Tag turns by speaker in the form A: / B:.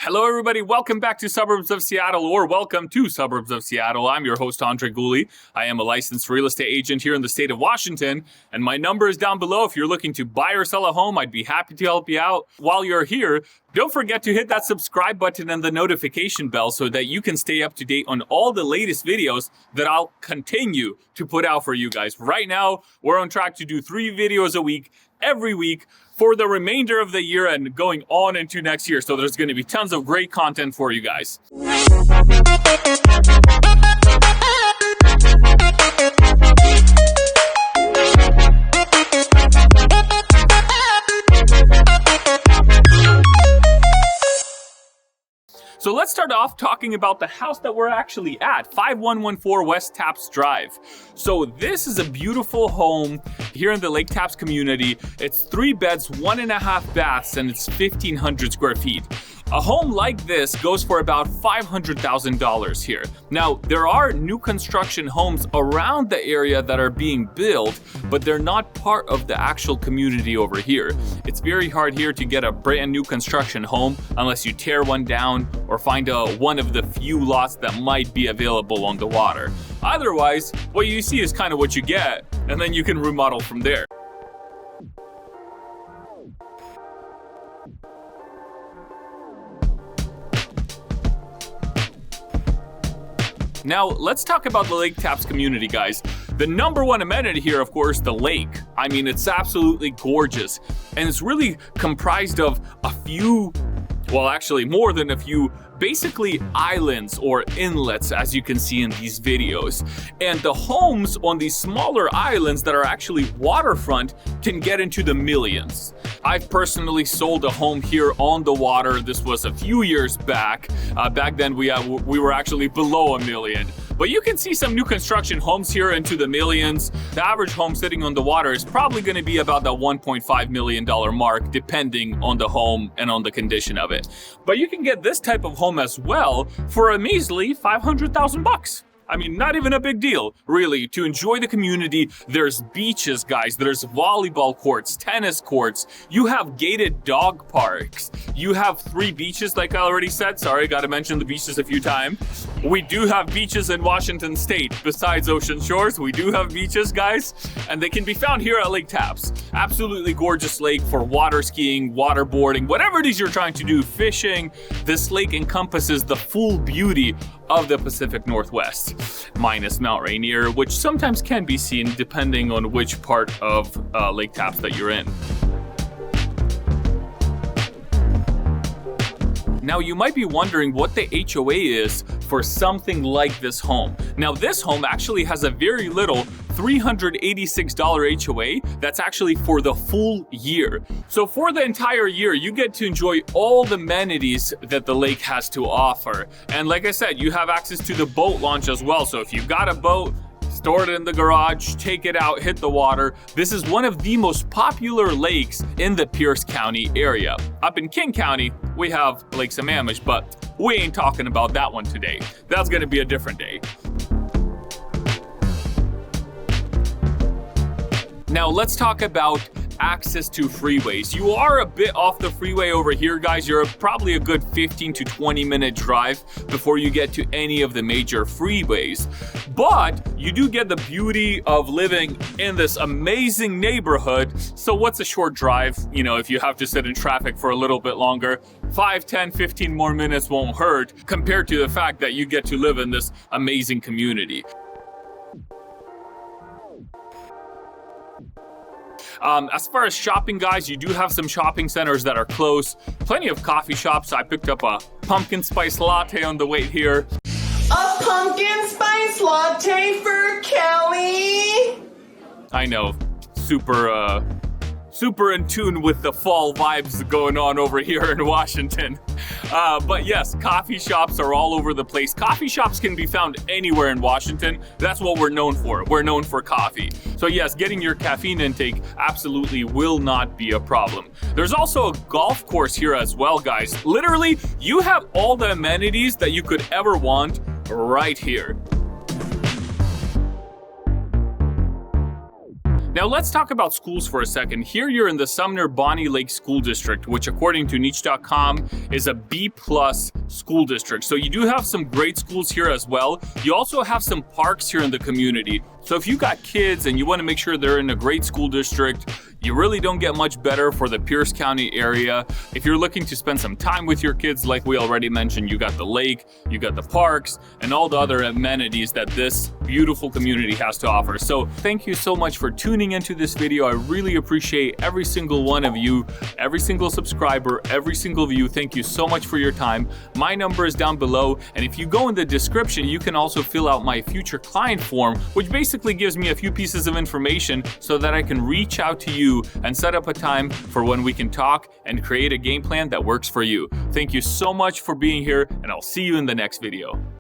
A: Hello, everybody. Welcome back to Suburbs of Seattle, or welcome to Suburbs of Seattle. I'm your host, Andrey Gulyy. I am a licensed real estate agent here in the state of Washington, and my number is down below. If you're looking to buy or sell a home, I'd be happy to help you out. While you're here, don't forget to hit that subscribe button and the notification bell so that you can stay up to date on all the latest videos that I'll continue to put out for you guys. Right now, we're on track to do 3 videos a week, every week, for the remainder of the year and going on into next year. So there's going to be tons of great content for you guys. So let's start off talking about the house that we're actually at, 5114 West Taps Drive. So this is a beautiful home here in the Lake Taps community. It's 3 beds, 1.5 baths, and it's 1,500 square feet. A home like this goes for about $500,000 here. Now, there are new construction homes around the area that are being built, but they're not part of the actual community over here. It's very hard here to get a brand new construction home unless you tear one down or find one of the few lots that might be available on the water. Otherwise, what you see is kind of what you get, and then you can remodel from there. Now, let's talk about the Lake Taps community, guys. The number one amenity here, of course, the lake. I mean, it's absolutely gorgeous. And it's really comprised of a few, well, actually more than a few, basically islands or inlets, as you can see in these videos. And the homes on these smaller islands that are actually waterfront can get into the millions. I've personally sold a home here on the water. This was a few years back. Back then we were actually below $1 million. But you can see some new construction homes here into the millions. The average home sitting on the water is probably going to be about the $1.5 million mark, depending on the home and on the condition of it. But you can get this type of home as well for a measly $500,000. I mean, not even a big deal, really. To enjoy the community, there's beaches, guys. There's volleyball courts, tennis courts. You have gated dog parks. You have 3 beaches, like I already said. Sorry, got to mention the beaches a few times. We do have beaches in Washington State. Besides ocean shores, we do have beaches, guys. And they can be found here at Lake Taps. Absolutely gorgeous lake for water skiing, waterboarding, whatever it is you're trying to do, fishing. This lake encompasses the full beauty of the Pacific Northwest, minus Mount Rainier, which sometimes can be seen depending on which part of Lake Taps that you're in. Now, you might be wondering what the HOA is for something like this home. Now, this home actually has a very little $386 HOA that's actually for the full year. So for the entire year, you get to enjoy all the amenities that the lake has to offer. And like I said, you have access to the boat launch as well. So if you've got a boat, store it in the garage, take it out, hit the water. This is one of the most popular lakes in the Pierce County area. Up in King County, we have Lake Sammamish, but we ain't talking about that one today. That's gonna be a different day. Now let's talk about access to freeways. You are a bit off the freeway over here, guys. You're probably a good 15 to 20 minute drive before you get to any of the major freeways. But you do get the beauty of living in this amazing neighborhood. So what's a short drive? You know, if you have to sit in traffic for a little bit longer, 5, 10, 15 more minutes won't hurt compared to the fact that you get to live in this amazing community. As far as shopping, guys, you do have some shopping centers that are close. Plenty of coffee shops. I picked up a pumpkin spice latte on the way here.
B: A pumpkin spice latte for Kelly.
A: I know, super in tune with the fall vibes going on over here in Washington. But yes, coffee shops are all over the place. Coffee shops can be found anywhere in Washington. That's what we're known for. We're known for coffee. So yes, getting your caffeine intake absolutely will not be a problem. There's also a golf course here as well, guys. Literally, you have all the amenities that you could ever want right here. Now let's talk about schools for a second. Here you're in the Sumner Bonnie Lake School District, which according to niche.com is a B+ school district. So you do have some great schools here as well. You also have some parks here in the community. So if you got kids and you want to make sure they're in a great school district, you really don't get much better for the Pierce County area. If you're looking to spend some time with your kids, like we already mentioned, you got the lake, you got the parks, and all the other amenities that this beautiful community has to offer. So thank you so much for tuning into this video. I really appreciate every single one of you, every single subscriber, every single view. Thank you so much for your time. My number is down below, and if you go in the description, you can also fill out my future client form, which basically gives me a few pieces of information so that I can reach out to you and set up a time for when we can talk and create a game plan that works for you. Thank you so much for being here, and I'll see you in the next video.